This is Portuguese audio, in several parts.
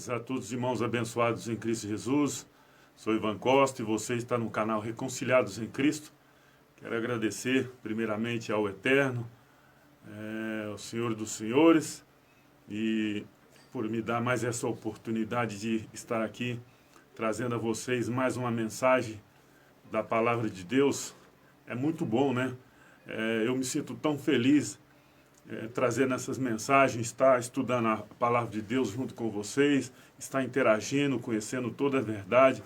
A todos os irmãos abençoados em Cristo Jesus, sou Ivan Costa e você está no canal Reconciliados em Cristo. Quero agradecer primeiramente ao Eterno, ao Senhor dos Senhores, e por me dar mais essa oportunidade de estar aqui trazendo a vocês mais uma mensagem da Palavra de Deus. É muito bom, né? Eu me sinto tão feliz trazendo essas mensagens, estar estudando a Palavra de Deus junto com vocês, estar interagindo, conhecendo toda a verdade.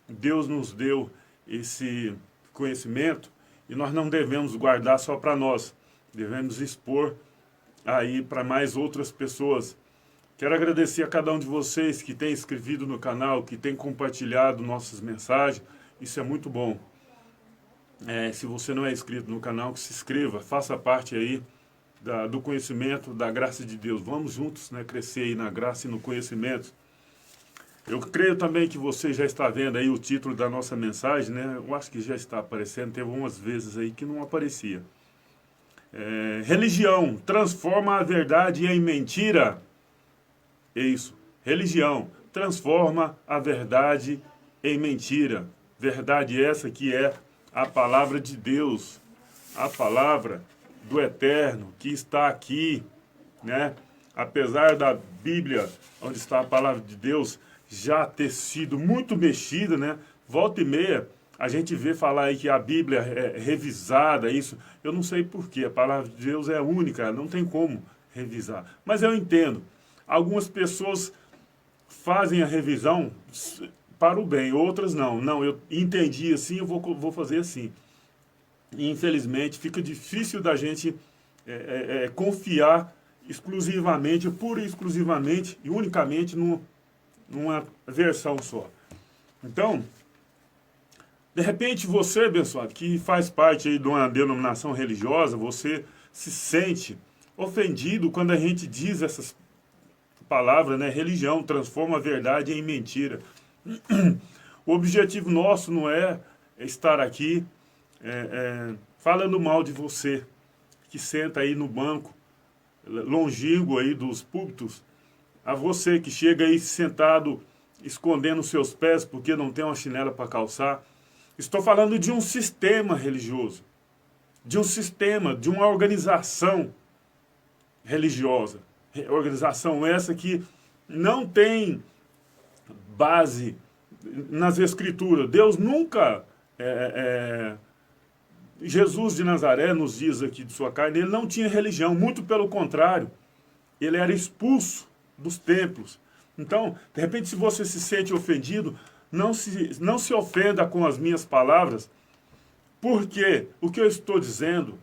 Deus nos deu esse conhecimento e nós não devemos guardar só para nós, devemos expor aí para mais outras pessoas. Quero agradecer a cada um de vocês que tem inscrito no canal, que tem compartilhado nossas mensagens, isso é muito bom. Se você não é inscrito no canal, que se inscreva, faça parte aí do conhecimento, da graça de Deus. Vamos juntos, né, crescer aí na graça e no conhecimento. Eu creio também que você já está vendo aí o título da nossa mensagem, né? Eu acho que já está aparecendo, teve umas vezes aí que não aparecia. Religião transforma a verdade em mentira. É isso, religião transforma a verdade em mentira. Verdade essa que é a palavra de Deus, a palavra do Eterno, que está aqui, né? Apesar da Bíblia, onde está a palavra de Deus, já ter sido muito mexida, né? Volta e meia, a gente vê falar aí que a Bíblia é revisada, isso. Eu não sei porquê, a palavra de Deus é única, não tem como revisar. Mas eu entendo, algumas pessoas fazem a revisão para o bem, outras não. Não, eu entendi assim, eu vou fazer assim. E, infelizmente, fica difícil da gente confiar exclusivamente, pura e exclusivamente e unicamente numa versão só. Então, de repente você, abençoado, que faz parte aí de uma denominação religiosa, você se sente ofendido quando a gente diz essas palavras, né? Religião transforma a verdade em mentira. O objetivo nosso não é estar aqui falando mal de você, que senta aí no banco, longínquo aí dos púlpitos, a você que chega aí sentado, escondendo seus pés porque não tem uma chinela para calçar. Estou falando de um sistema religioso, de um sistema, de uma organização religiosa. Organização essa que não tem base nas Escrituras. Deus nunca... Jesus de Nazaré, nos diz aqui de sua carne, ele não tinha religião, muito pelo contrário, ele era expulso dos templos. Então, de repente, se você se sente ofendido, não se ofenda com as minhas palavras, porque o que eu estou dizendo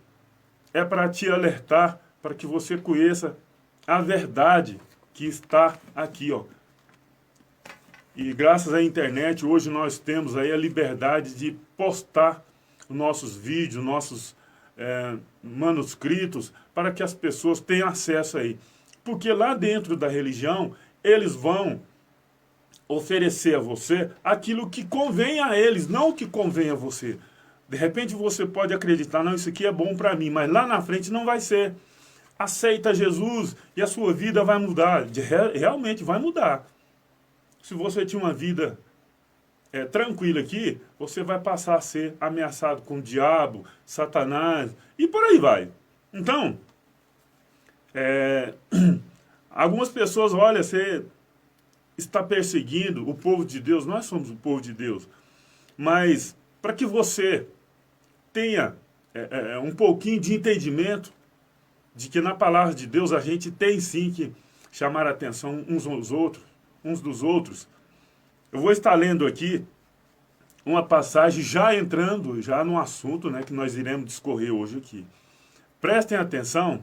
é para te alertar, para que você conheça a verdade que está aqui, ó. E graças à internet, hoje nós temos aí a liberdade de postar nossos vídeos, nossos manuscritos, para que as pessoas tenham acesso aí. Porque lá dentro da religião, eles vão oferecer a você aquilo que convém a eles, não o que convém a você. De repente você pode acreditar, não, isso aqui é bom para mim, mas lá na frente não vai ser. Aceita Jesus e a sua vida vai mudar. Realmente vai mudar. Se você tinha uma vida tranquilo aqui, você vai passar a ser ameaçado com o diabo, Satanás, e por aí vai. Então, algumas pessoas, olha, você está perseguindo o povo de Deus, nós somos o povo de Deus, mas para que você tenha um pouquinho de entendimento de que na palavra de Deus a gente tem sim que chamar a atenção uns dos outros, eu vou estar lendo aqui uma passagem já entrando já no assunto, né, que nós iremos discorrer hoje aqui. Prestem atenção,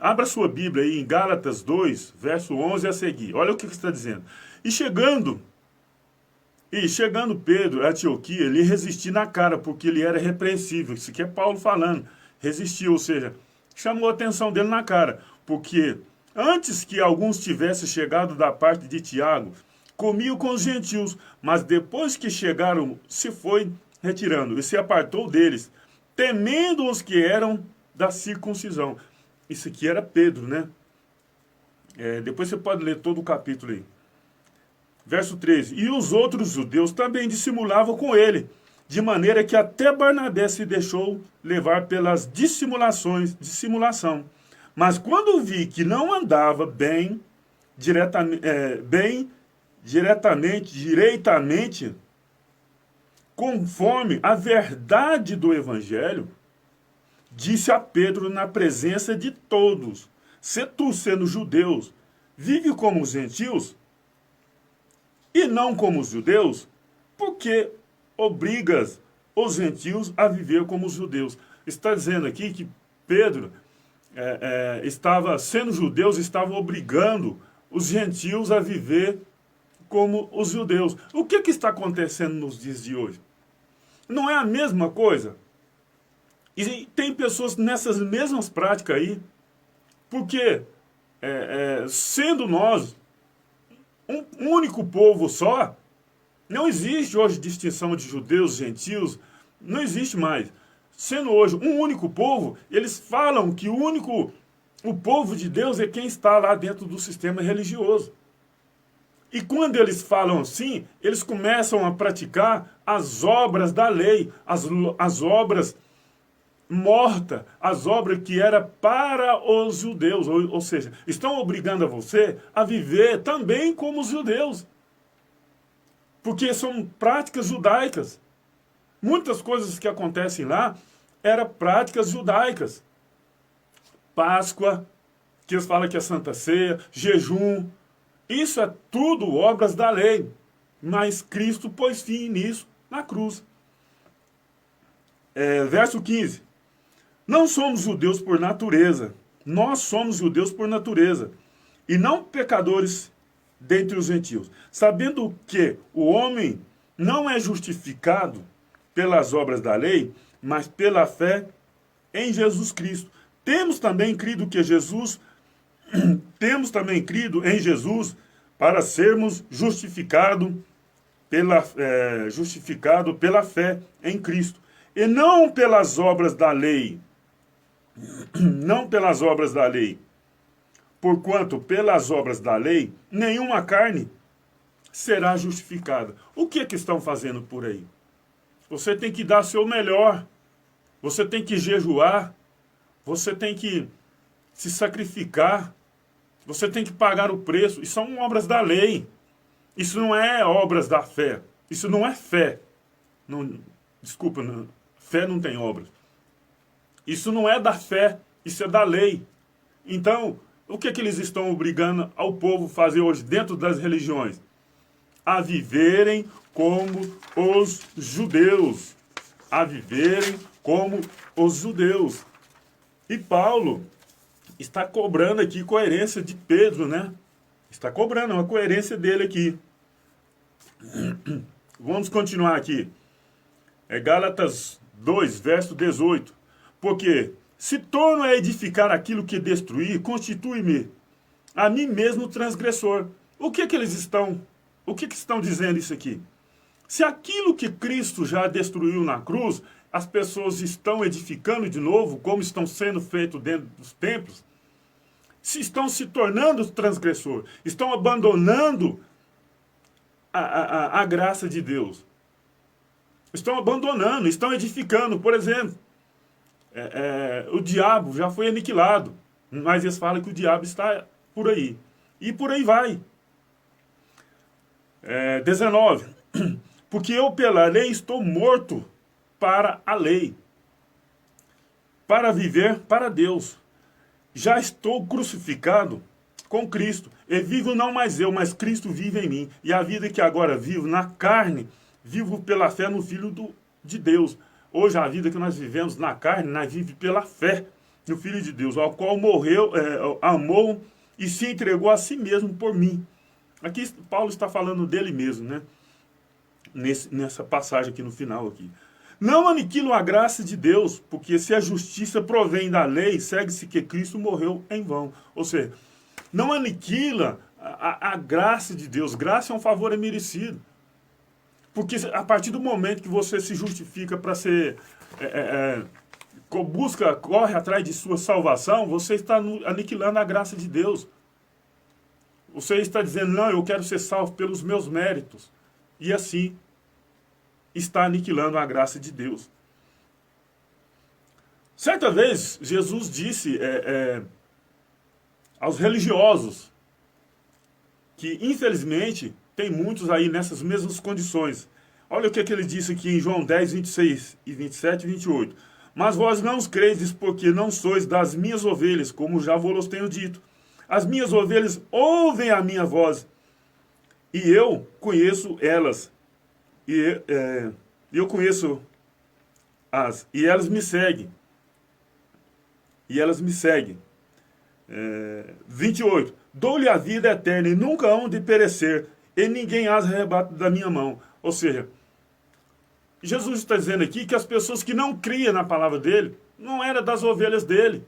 abra sua Bíblia aí em Gálatas 2, verso 11 a seguir. Olha o que está dizendo. E chegando Pedro a Antioquia, ele resistiu na cara, porque ele era repreensível. Isso aqui é Paulo falando. Resistiu, ou seja, chamou a atenção dele na cara. Porque antes que alguns tivessem chegado da parte de Tiago, comiam com os gentios, mas depois que chegaram, se foi retirando e se apartou deles, temendo os que eram da circuncisão. Isso aqui era Pedro, né? Depois você pode ler todo o capítulo aí. Verso 13. E os outros judeus também dissimulavam com ele, de maneira que até Barnabé se deixou levar pelas dissimulação. Mas quando vi que não andava direitamente, conforme a verdade do evangelho, disse a Pedro na presença de todos: se tu, sendo judeus, vive como os gentios e não como os judeus, por que obrigas os gentios a viver como os judeus? Está dizendo aqui que Pedro estava, sendo judeus, estava obrigando os gentios a viver como os judeus. O que está acontecendo nos dias de hoje? Não é a mesma coisa? E tem pessoas nessas mesmas práticas aí, porque sendo nós um único povo só, não existe hoje distinção de judeus, gentios, não existe mais. Sendo hoje um único povo, eles falam que o povo de Deus é quem está lá dentro do sistema religioso. E quando eles falam assim, eles começam a praticar as obras da lei, as obras mortas, as obras que era para os judeus, ou seja, estão obrigando a você a viver também como os judeus. Porque são práticas judaicas. Muitas coisas que acontecem lá eram práticas judaicas. Páscoa, que eles falam que é Santa Ceia, jejum. Isso é tudo obras da lei. Mas Cristo pôs fim nisso na cruz. Verso 15. Não somos judeus por natureza. Nós somos judeus por natureza. E não pecadores dentre os gentios. Sabendo que o homem não é justificado pelas obras da lei, mas pela fé em Jesus Cristo. Temos também crido em Jesus para sermos justificados pela fé em Cristo. E não pelas obras da lei. Não pelas obras da lei. Porquanto pelas obras da lei, nenhuma carne será justificada. O que estão fazendo por aí? Você tem que dar seu melhor. Você tem que jejuar. Você tem que se sacrificar. Você tem que pagar o preço. Isso são obras da lei. Isso não é obras da fé. Isso não é fé. Desculpa, fé não tem obras. Isso não é da fé. Isso é da lei. Então, o que eles estão obrigando ao povo a fazer hoje dentro das religiões? A viverem como os judeus. A viverem como os judeus. E Paulo está cobrando aqui coerência de Pedro, né? Está cobrando uma coerência dele aqui. Vamos continuar aqui. Gálatas 2, verso 18. Porque se torno a edificar aquilo que destruí, constitui-me a mim mesmo transgressor. O que eles estão? O que estão dizendo isso aqui? Se aquilo que Cristo já destruiu na cruz, as pessoas estão edificando de novo, como estão sendo feito dentro dos templos, se estão se tornando transgressor, estão abandonando a graça de Deus. Estão abandonando, estão edificando. Por exemplo, o diabo já foi aniquilado, mas eles falam que o diabo está por aí. E por aí vai. 19. Porque eu pela lei estou morto para a lei, para viver para Deus. Já estou crucificado com Cristo. E vivo não mais eu, mas Cristo vive em mim. E a vida que agora vivo na carne, vivo pela fé no Filho de Deus. Hoje a vida que nós vivemos na carne, nós vivemos pela fé no Filho de Deus, ao qual morreu, amou e se entregou a si mesmo por mim. Aqui Paulo está falando dele mesmo, né? Nessa passagem aqui no final aqui. Não aniquilam a graça de Deus, porque se a justiça provém da lei, segue-se que Cristo morreu em vão. Ou seja, não aniquila a graça de Deus. Graça é um favor imerecido. Porque a partir do momento que você se justifica para ser... corre atrás de sua salvação, você está aniquilando a graça de Deus. Você está dizendo, não, eu quero ser salvo pelos meus méritos. E assim, está aniquilando a graça de Deus. Certa vez, Jesus disse aos religiosos que, infelizmente, tem muitos aí nessas mesmas condições. Olha o que ele disse aqui em João 10, 26 e 27 e 28. Mas vós não os credes, porque não sois das minhas ovelhas, como já vos tenho dito. As minhas ovelhas ouvem a minha voz, e eu conheço elas, e eu conheço e elas me seguem. E elas me seguem. 28. Dou-lhe a vida eterna, e nunca hão de perecer, e ninguém as arrebata da minha mão. Ou seja, Jesus está dizendo aqui que as pessoas que não criam na palavra dele, não eram das ovelhas dele.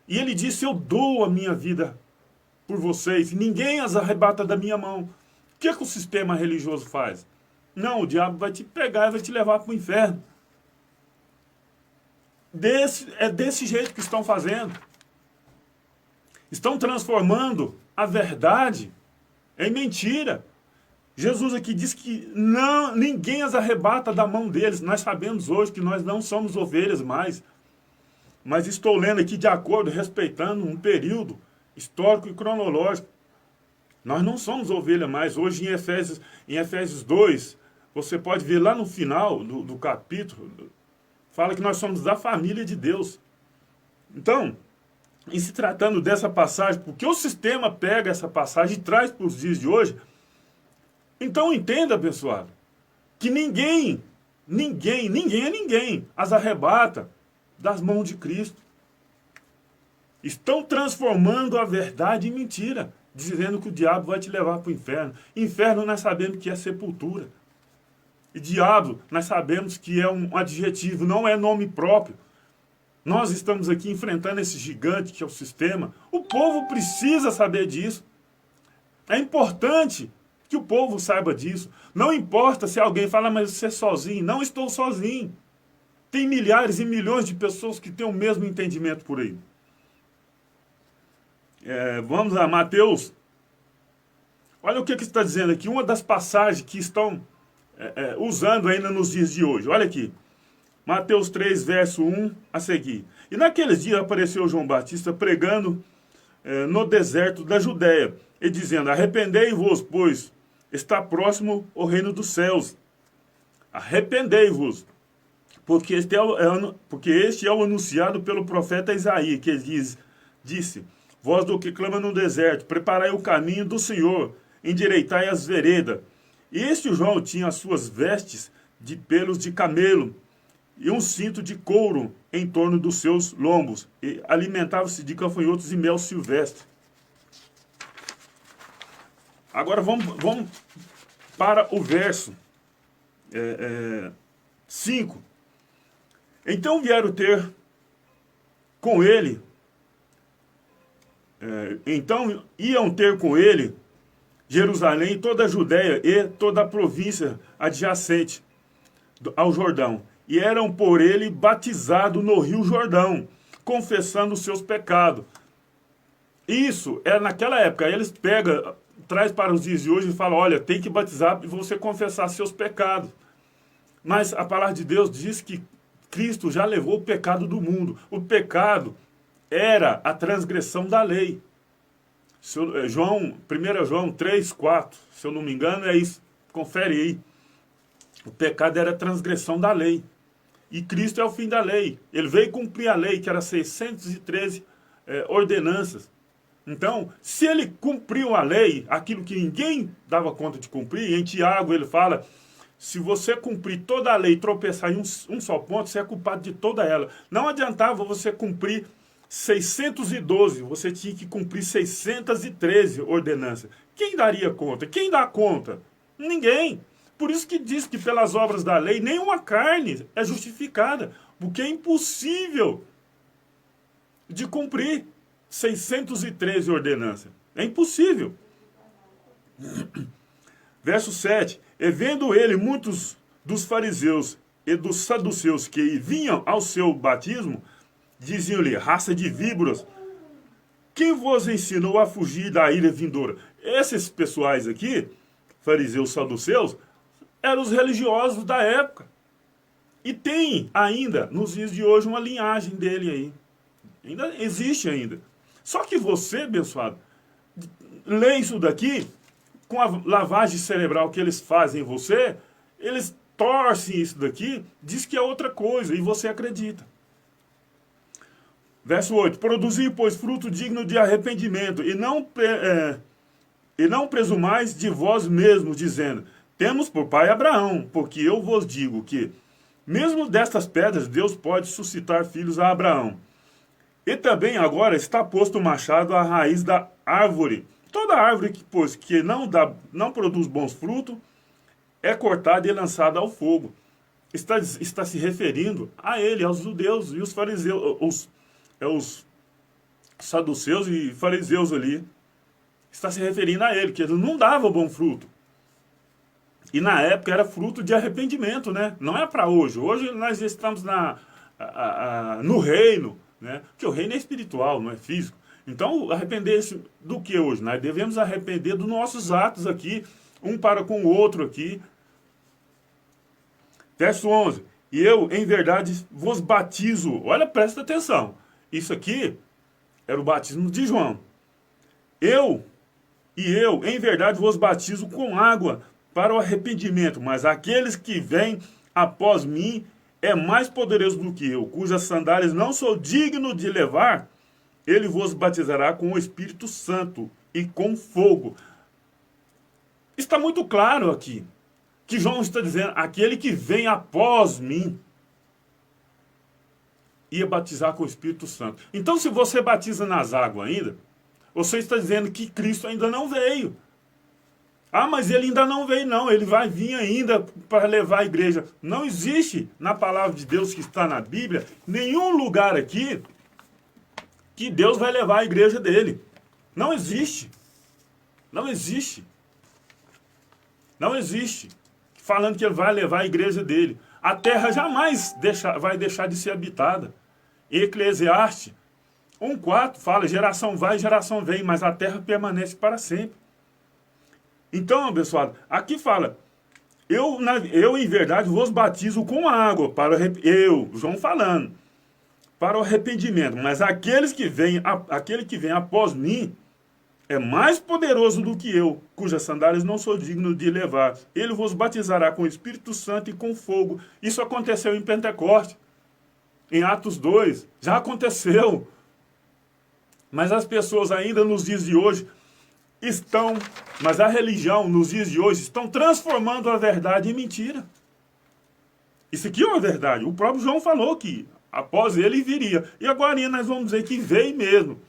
E ele disse, eu dou a minha vida por vocês, ninguém as arrebata da minha mão. O que o sistema religioso faz? Não, o diabo vai te pegar e vai te levar para o inferno. É desse jeito que estão fazendo. Estão transformando a verdade em mentira. Jesus aqui diz que ninguém as arrebata da mão deles. Nós sabemos hoje que nós não somos ovelhas mais. Mas estou lendo aqui de acordo, respeitando um período histórico e cronológico. Nós não somos ovelha mais. Hoje em Efésios 2, você pode ver lá no final do capítulo, fala que nós somos da família de Deus. Então, em se tratando dessa passagem, porque o sistema pega essa passagem e traz para os dias de hoje, então entenda, abençoado, que ninguém as arrebata das mãos de Cristo. Estão transformando a verdade em mentira, dizendo que o diabo vai te levar para o inferno. Inferno nós sabemos que é sepultura. E diabo nós sabemos que é um adjetivo, não é nome próprio. Nós estamos aqui enfrentando esse gigante que é o sistema. O povo precisa saber disso. É importante que o povo saiba disso. Não importa se alguém fala, mas você é sozinho. Não estou sozinho. Tem milhares e milhões de pessoas que têm o mesmo entendimento por aí. Vamos lá, Mateus. Olha o que está dizendo aqui. Uma das passagens que estão usando ainda nos dias de hoje. Olha aqui. Mateus 3, verso 1 a seguir. E naqueles dias apareceu João Batista pregando no deserto da Judéia e dizendo, arrependei-vos, pois está próximo o reino dos céus. Arrependei-vos, porque este é o anunciado pelo profeta Isaías, que disse, voz do que clama no deserto, preparai o caminho do Senhor, endireitai as veredas. E este João tinha as suas vestes de pelos de camelo, e um cinto de couro em torno dos seus lombos, e alimentava-se de gafanhotos e mel silvestre. Agora vamos para o verso 5. Então vieram ter com ele, então iam ter com ele Jerusalém, toda a Judéia e toda a província adjacente ao Jordão. E eram por ele batizados no rio Jordão, confessando os seus pecados. Isso é naquela época. Aí eles traz para os dias de hoje e falam, olha, tem que batizar e você confessar seus pecados. Mas a palavra de Deus diz que Cristo já levou o pecado do mundo. O pecado era a transgressão da lei. 1 João 3, 4, se eu não me engano, é isso. Confere aí. O pecado era a transgressão da lei. E Cristo é o fim da lei. Ele veio cumprir a lei, que era 613 ordenanças. Então, se ele cumpriu a lei, aquilo que ninguém dava conta de cumprir, em Tiago ele fala, se você cumprir toda a lei e tropeçar em um só ponto, você é culpado de toda ela. Não adiantava você cumprir 612, você tinha que cumprir 613 ordenanças. Quem daria conta? Quem dá conta? Ninguém. Por isso que diz que pelas obras da lei, nenhuma carne é justificada, porque é impossível de cumprir 613 ordenanças. É impossível. Verso 7. E vendo ele muitos dos fariseus e dos saduceus que vinham ao seu batismo, diziam-lhe, raça de víboras, quem vos ensinou a fugir da ira vindoura? Esses pessoais aqui, fariseus, saduceus, eram os religiosos da época. E tem ainda, nos dias de hoje, uma linhagem dele aí. Ainda existe ainda. Só que você, abençoado, lê isso daqui, com a lavagem cerebral que eles fazem em você, eles torcem isso daqui, diz que é outra coisa, e você acredita. Verso 8. Produzi, pois, fruto digno de arrependimento, e não presumais de vós mesmos, dizendo, temos por pai Abraão, porque eu vos digo que, mesmo destas pedras, Deus pode suscitar filhos a Abraão. E também agora está posto o machado à raiz da árvore. Toda árvore que, pois, que não produz bons frutos, é cortada e lançada ao fogo. Está se referindo a ele, aos judeus e os fariseus, os saduceus e fariseus ali. Está se referindo a ele, que ele não dava bom fruto. E na época era fruto de arrependimento, né? Não é para hoje. Hoje nós estamos no reino, né? Porque o reino é espiritual, não é físico. Então, arrepender-se do que hoje? Nós devemos arrepender dos nossos atos aqui, um para com o outro aqui. Verso 11. E eu, em verdade, vos batizo. Olha, presta atenção. Isso aqui era o batismo de João. Eu, em verdade, vos batizo com água para o arrependimento. Mas aqueles que vêm após mim é mais poderoso do que eu, cujas sandálias não sou digno de levar. Ele vos batizará com o Espírito Santo e com fogo. Está muito claro aqui que João está dizendo, aquele que vem após mim ia batizar com o Espírito Santo. Então, se você batiza nas águas ainda, você está dizendo que Cristo ainda não veio. Ah, mas ele ainda não veio, não. Ele vai vir ainda para levar a igreja. Não existe na palavra de Deus que está na Bíblia nenhum lugar aqui que Deus vai levar a igreja dele. Não existe. Não existe. Não existe. Falando que ele vai levar a igreja dele. A terra jamais vai deixar de ser habitada. Eclesiastes 1:4 fala, geração vai, geração vem, mas a terra permanece para sempre. Então, abençoado, aqui fala, eu em verdade vos batizo com água, João falando, para o arrependimento, mas aquele que vem após mim é mais poderoso do que eu, cujas sandálias não sou digno de levar. Ele vos batizará com o Espírito Santo e com fogo. Isso aconteceu em Pentecostes, em Atos 2, já aconteceu. Mas as pessoas ainda nos dias de hoje mas a religião nos dias de hoje estão transformando a verdade em mentira. Isso aqui é uma verdade. O próprio João falou que após ele viria. E agora nós vamos dizer que veio mesmo.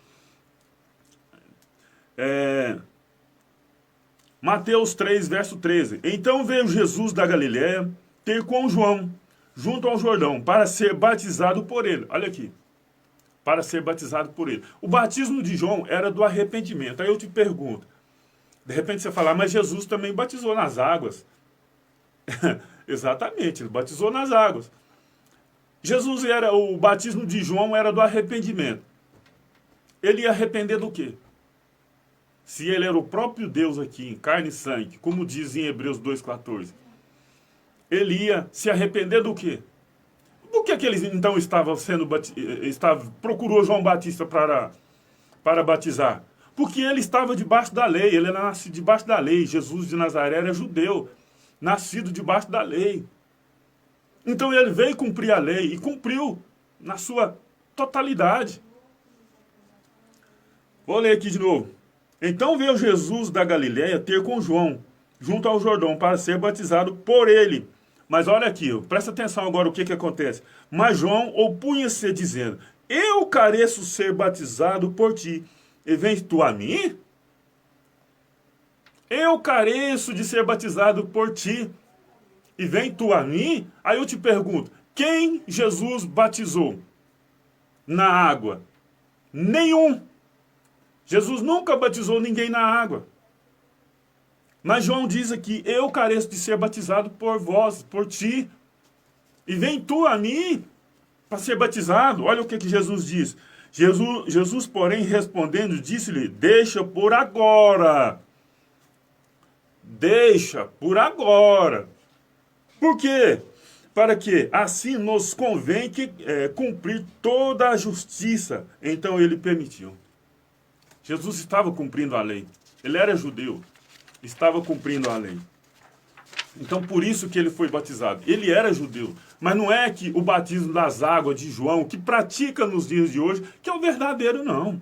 Mateus 3, verso 13. Então veio Jesus da Galiléia ter com João, junto ao Jordão, para ser batizado por ele. Olha aqui. Para ser batizado por ele. O batismo de João era do arrependimento. Aí eu te pergunto, de repente você fala, mas Jesus também batizou nas águas. Exatamente, ele batizou nas águas. O batismo de João era do arrependimento. Ele ia arrepender do quê? Se ele era o próprio Deus aqui, em carne e sangue, como diz em Hebreus 2,14. Ele ia se arrepender do quê? Por que ele então procurou João Batista para batizar? Porque ele estava debaixo da lei, ele era nascido debaixo da lei. Jesus de Nazaré era judeu, nascido debaixo da lei. Então ele veio cumprir a lei e cumpriu na sua totalidade. Vou ler aqui de novo. Então veio Jesus da Galiléia ter com João, junto ao Jordão, para ser batizado por ele. Mas olha aqui, presta atenção agora o que acontece. Mas João opunha-se dizendo, eu careço ser batizado por ti, e vens tu a mim? Eu careço de ser batizado por ti, e vem tu a mim? Aí eu te pergunto, quem Jesus batizou na água? Nenhum. Jesus nunca batizou ninguém na água. Mas João diz aqui, eu careço de ser batizado por vós, por ti. E vem tu a mim para ser batizado. Olha o que Jesus diz. Jesus, porém, respondendo, disse-lhe, deixa por agora. Deixa por agora. Por quê? Para que assim nos convém cumprir toda a justiça. Então ele permitiu. Jesus estava cumprindo a lei. Ele era judeu. Estava cumprindo a lei. Então por isso que ele foi batizado. Ele era judeu. Mas não é que o batismo das águas de João, que pratica nos dias de hoje, que é o verdadeiro, não.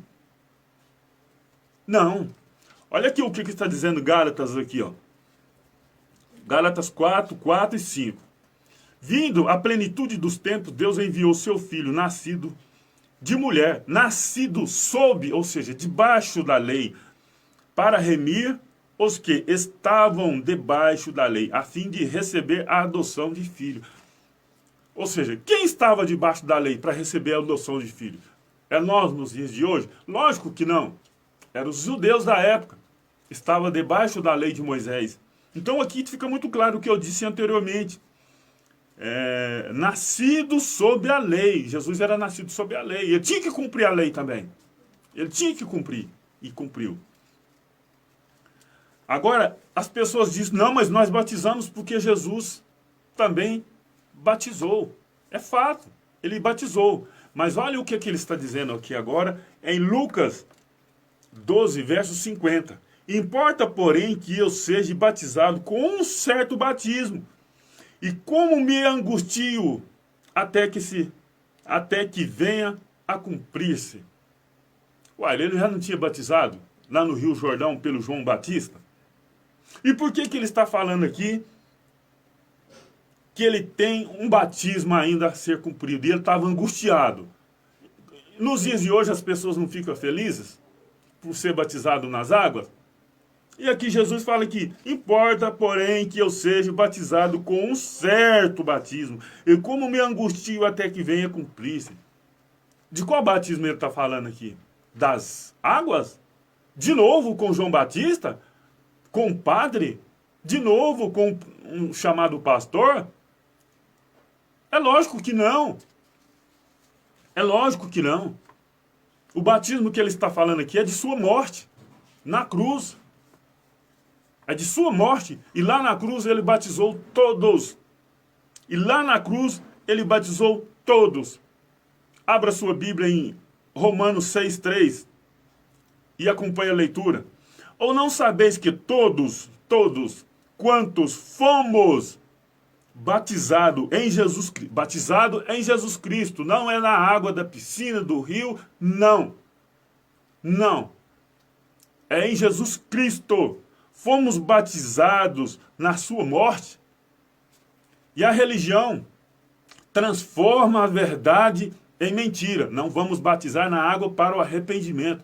Não. Olha aqui o que está dizendo Gálatas aqui, ó. Gálatas 4, 4 e 5. Vindo a plenitude dos tempos, Deus enviou seu filho, nascido de mulher, nascido sob, ou seja, debaixo da lei, para remir os que estavam debaixo da lei, a fim de receber a adoção de filho. Ou seja, quem estava debaixo da lei para receber a adoção de filho? É nós nos dias de hoje? Lógico que não. Eram os judeus da época. Estava debaixo da lei de Moisés. Então aqui fica muito claro o que eu disse anteriormente. Nascido sob a lei. Jesus era nascido sob a lei. Ele tinha que cumprir a lei também. Ele tinha que cumprir. E cumpriu. Agora, as pessoas dizem, não, mas nós batizamos porque Jesus também batizou. É fato. Ele batizou. Mas olha o que ele está dizendo aqui agora em Lucas 12, verso 50. Importa, porém, que eu seja batizado com um certo batismo. E como me angustio até que venha a cumprir-se. Uai, ele já não tinha batizado lá no Rio Jordão pelo João Batista? E por que ele está falando aqui que ele tem um batismo ainda a ser cumprido? E ele estava angustiado. Nos dias de hoje as pessoas não ficam felizes por ser batizado nas águas? E aqui Jesus fala que importa, porém, que eu seja batizado com um certo batismo. E como me angustio até que venha cumprir-se. De qual batismo ele está falando aqui? Das águas? De novo com João Batista? Com o padre? De novo com um chamado pastor? É lógico que não. É lógico que não. O batismo que ele está falando aqui é de sua morte. Na cruz. É de sua morte. E lá na cruz ele batizou todos. E lá na cruz ele batizou todos. Abra sua Bíblia em Romanos 6,3 e acompanhe a leitura. Ou não sabeis que todos quantos fomos batizado em Jesus Cristo, não é na água da piscina, do rio, não. Não. É em Jesus Cristo. Fomos batizados na sua morte. E a religião transforma a verdade em mentira. Não vamos batizar na água para o arrependimento.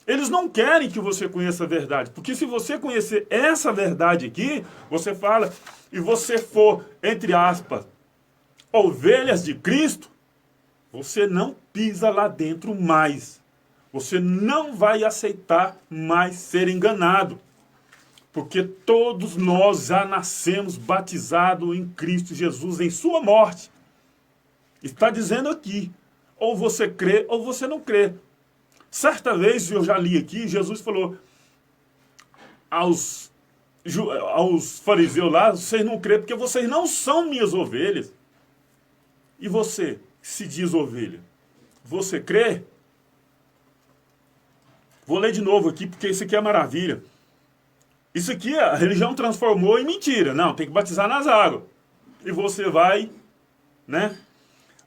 Eles não querem que você conheça a verdade. Porque se você conhecer essa verdade aqui, você fala, e você for, entre aspas, ovelhas de Cristo, você não pisa lá dentro mais. Você não vai aceitar mais ser enganado. Porque todos nós já nascemos batizados em Cristo Jesus, em sua morte. Está dizendo aqui, ou você crê ou você não crê. Certa vez, eu já li aqui, Jesus falou aos fariseus lá, vocês não crêem porque vocês não são minhas ovelhas. E você, que se diz ovelha, você crê? Vou ler de novo aqui, porque isso aqui é maravilha. Isso aqui a religião transformou em mentira. Não, tem que batizar nas águas. E você vai, né?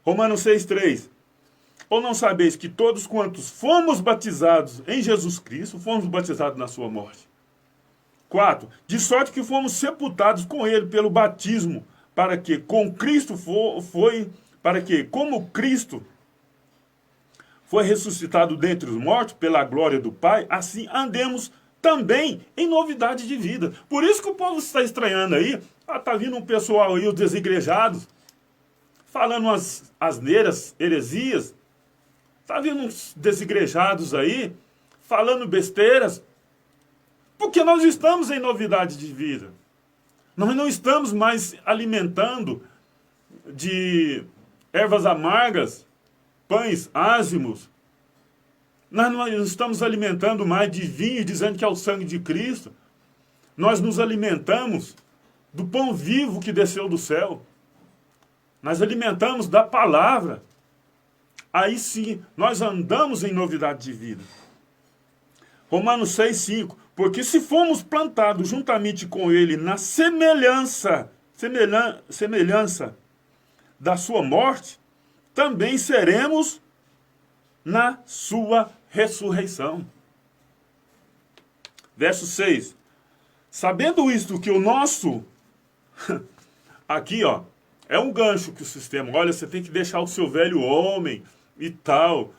Romanos 6,3. Ou não sabeis que todos quantos fomos batizados em Jesus Cristo, fomos batizados na sua morte. 4. De sorte que fomos sepultados com ele pelo batismo, para que como Cristo foi ressuscitado dentre os mortos pela glória do Pai, assim andemos também em novidade de vida. Por isso que o povo está estranhando aí. Está vindo um pessoal aí, os desigrejados, falando umas asneiras, heresias. Está vindo uns desigrejados aí, falando besteiras, porque nós estamos em novidade de vida. Nós não estamos mais alimentando de ervas amargas, pães ázimos. Nós não estamos alimentando mais de vinho, dizendo que é o sangue de Cristo. Nós nos alimentamos do pão vivo que desceu do céu. Nós alimentamos da palavra. Aí sim, nós andamos em novidade de vida. Romanos 6,5. Porque se fomos plantados juntamente com ele na semelhança da sua morte, também seremos na sua ressurreição. Verso 6. Sabendo isto, que o nosso... Aqui, ó, é um gancho que o sistema... Olha, você tem que deixar o seu velho homem e tal,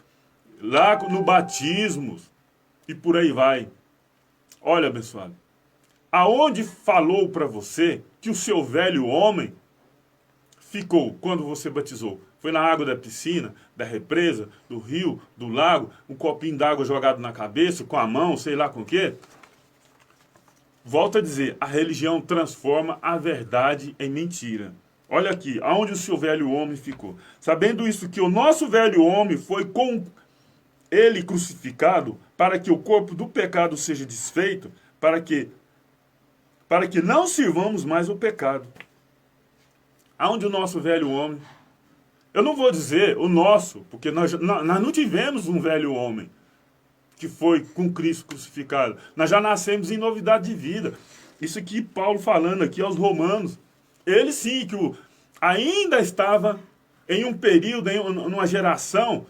lá no batismo, e por aí vai. Olha, abençoado, aonde falou para você que o seu velho homem ficou quando você batizou? Foi na água da piscina, da represa, do rio, do lago, um copinho d'água jogado na cabeça, com a mão, sei lá com o quê? Volto a dizer, a religião transforma a verdade em mentira. Olha aqui, aonde o seu velho homem ficou. Sabendo isso, que o nosso velho homem foi com ele crucificado, para que o corpo do pecado seja desfeito, para que não sirvamos mais o pecado. Aonde o nosso velho homem? Eu não vou dizer o nosso, porque nós não tivemos um velho homem que foi com Cristo crucificado. Nós já nascemos em novidade de vida. Isso aqui, Paulo falando aqui aos romanos. Ele sim, que ainda estava em um período, em uma geração,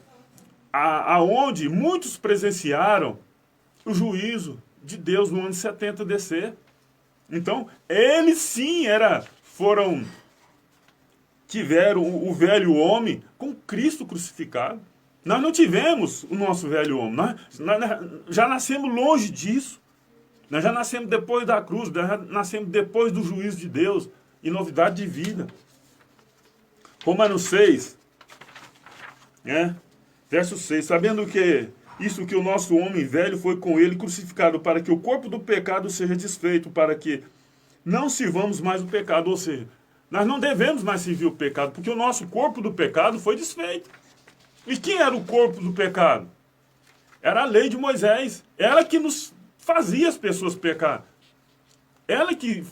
aonde muitos presenciaram o juízo de Deus no ano 70 descer. Então, eles sim tiveram o velho homem com Cristo crucificado. Nós não tivemos o nosso velho homem. Nós já nascemos longe disso. Nós já nascemos depois da cruz, nós já nascemos depois do juízo de Deus, em novidade de vida. Romanos 6, verso 6, sabendo que isso que o nosso homem velho foi com ele crucificado, para que o corpo do pecado seja desfeito, para que não sirvamos mais o pecado. Ou seja, nós não devemos mais servir o pecado, porque o nosso corpo do pecado foi desfeito. E quem era o corpo do pecado? Era a lei de Moisés. Ela que nos fazia as pessoas pecar. Ela que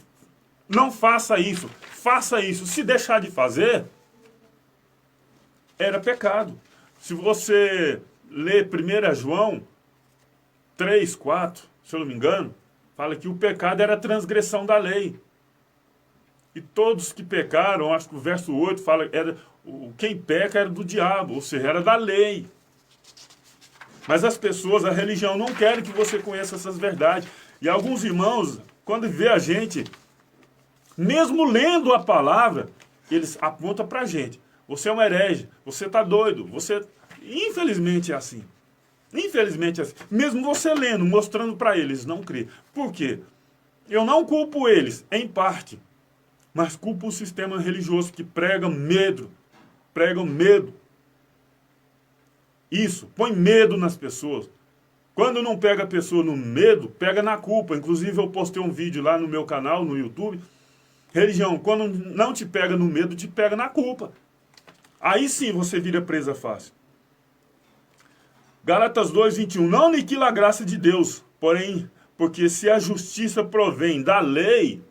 não faça isso, se deixar de fazer, era pecado. Se você ler 1 João 3, 4, se eu não me engano, fala que o pecado era a transgressão da lei. E todos que pecaram, acho que o verso 8 fala, quem peca era do diabo, ou seja, era da lei. Mas as pessoas, a religião, não querem que você conheça essas verdades. E alguns irmãos, quando vê a gente, mesmo lendo a palavra, eles apontam para a gente. Você é um herege, você está doido, você... Infelizmente é assim. Infelizmente é assim. Mesmo você lendo, mostrando para eles, não crê. Por quê? Eu não culpo eles, em parte, mas culpo o sistema religioso que prega medo. Pregam medo. Isso, põe medo nas pessoas. Quando não pega a pessoa no medo, pega na culpa. Inclusive eu postei um vídeo lá no meu canal, no YouTube. Religião, quando não te pega no medo, te pega na culpa. Aí sim você vira presa fácil. Gálatas 2:21. Não aniquila a graça de Deus, porém, porque se a justiça provém da lei,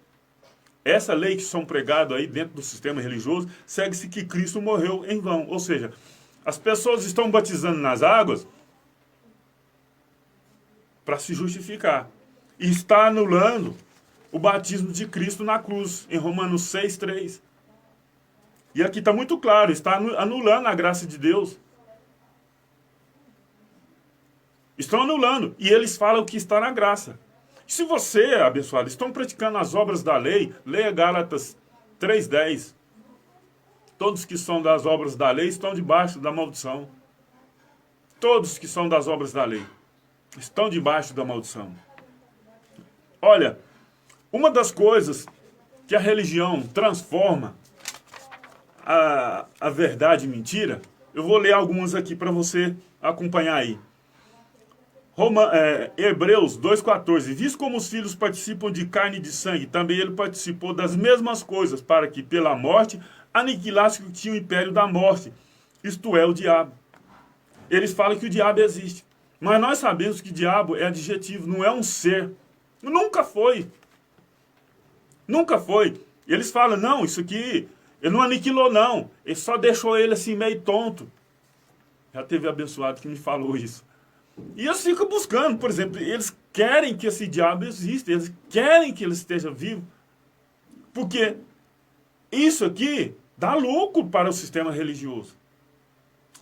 essa lei que são pregadas aí dentro do sistema religioso, segue-se que Cristo morreu em vão. Ou seja, as pessoas estão batizando nas águas para se justificar. E está anulando o batismo de Cristo na cruz, em Romanos 6:3. E aqui está muito claro, está anulando a graça de Deus. Estão anulando. E eles falam que está na graça. Se você, abençoado, estão praticando as obras da lei, leia Gálatas 3:10. Todos que são das obras da lei estão debaixo da maldição. Todos que são das obras da lei estão debaixo da maldição. Olha, uma das coisas que a religião transforma a verdade em mentira, eu vou ler algumas aqui para você acompanhar aí. Hebreus 2,14. Visto como os filhos participam de carne e de sangue, também ele participou das mesmas coisas, para que pela morte aniquilasse o que tinha o império da morte, isto é, o diabo. Eles falam que o diabo existe. Mas nós sabemos que diabo é adjetivo, não é um ser. Nunca foi. Nunca foi. Eles falam, não, isso aqui, ele não aniquilou, não. Ele só deixou ele assim meio tonto. Já teve abençoado que me falou isso. E eles ficam buscando, por exemplo, eles querem que esse diabo exista, eles querem que ele esteja vivo. Porque isso aqui dá lucro para o sistema religioso.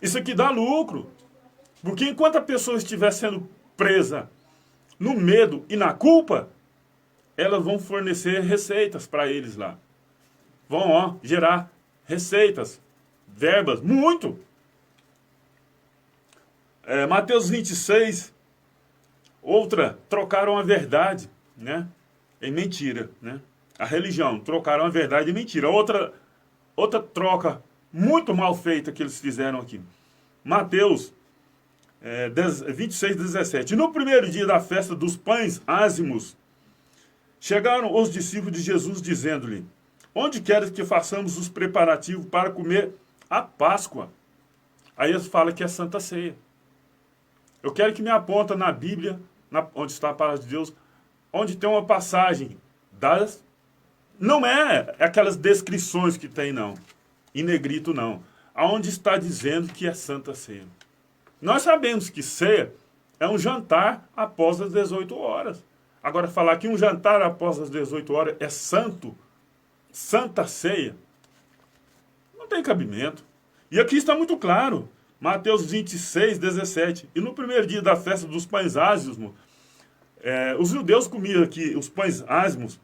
Isso aqui dá lucro. Porque enquanto a pessoa estiver sendo presa no medo e na culpa, elas vão fornecer receitas para eles lá. Vão, gerar receitas, verbas, muito. Mateus 26, outra, trocaram a verdade, né, em mentira, né? A religião, trocaram a verdade em mentira. Outra troca muito mal feita que eles fizeram aqui. Mateus 26, 17. No primeiro dia da festa dos pães ázimos, chegaram os discípulos de Jesus dizendo-lhe, onde queres que façamos os preparativos para comer a Páscoa? Aí eles falam que é Santa Ceia. Eu quero que me aponta na Bíblia, onde está a palavra de Deus, onde tem uma passagem das... Não é aquelas descrições que tem, não. Em negrito, não. Aonde está dizendo que é Santa Ceia. Nós sabemos que ceia é um jantar após as 18 horas. Agora, falar que um jantar após as 18 horas é santo, Santa Ceia, não tem cabimento. E aqui está muito claro. Mateus 26, 17. E no primeiro dia da festa dos pães ázimos, os judeus comiam aqui, os pães ázimos,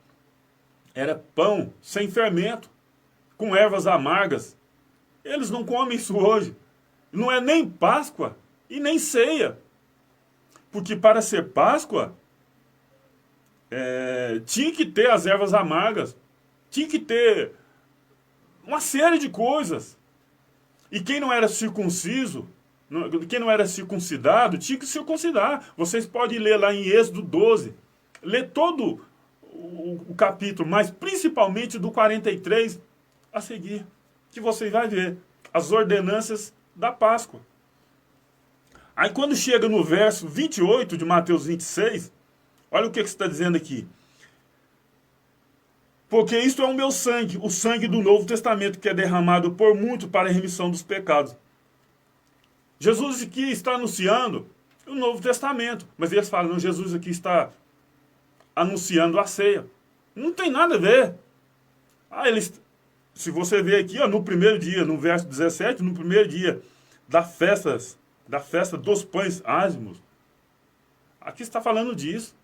era pão sem fermento, com ervas amargas. Eles não comem isso hoje. Não é nem Páscoa e nem ceia. Porque para ser Páscoa, tinha que ter as ervas amargas, tinha que ter uma série de coisas. E quem não era circunciso, quem não era circuncidado, tinha que circuncidar. Vocês podem ler lá em Êxodo 12, ler todo o capítulo, mas principalmente do 43 a seguir, que você vai ver as ordenanças da Páscoa. Aí quando chega no verso 28 de Mateus 26, olha o que está dizendo aqui. Porque isto é o meu sangue, o sangue do Novo Testamento, que é derramado por muito para a remissão dos pecados. Jesus aqui está anunciando o Novo Testamento. Mas eles falam, não, Jesus aqui está anunciando a ceia. Não tem nada a ver. Se você ver aqui, no primeiro dia, no verso 17, no primeiro dia da festa dos pães ázimos, aqui está falando disso.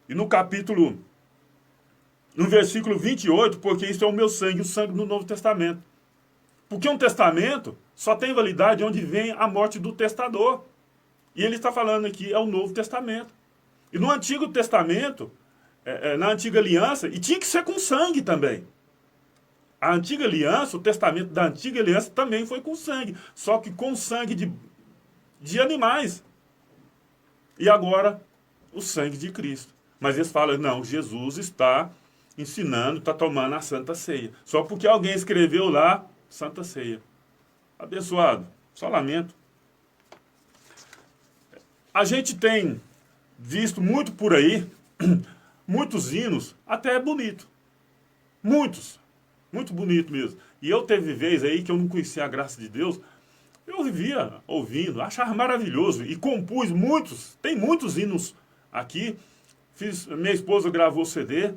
E no versículo 28, porque isso é o meu sangue, o sangue do Novo Testamento. Porque um testamento só tem validade onde vem a morte do testador. E ele está falando aqui, é o Novo Testamento. E no Antigo Testamento, na Antiga Aliança, e tinha que ser com sangue também. A Antiga Aliança, o testamento da Antiga Aliança também foi com sangue. Só que com sangue de animais. E agora, o sangue de Cristo. Mas eles falam, não, Jesus está ensinando, está tomando a Santa Ceia. Só porque alguém escreveu lá, Santa Ceia. Abençoado, só lamento. A gente tem visto muito por aí, muitos hinos, até é bonito. Muitos, muito bonito mesmo. E eu teve vez aí que eu não conhecia a graça de Deus, eu vivia ouvindo, achava maravilhoso e compus muitos, tem muitos hinos aqui. Minha esposa gravou CD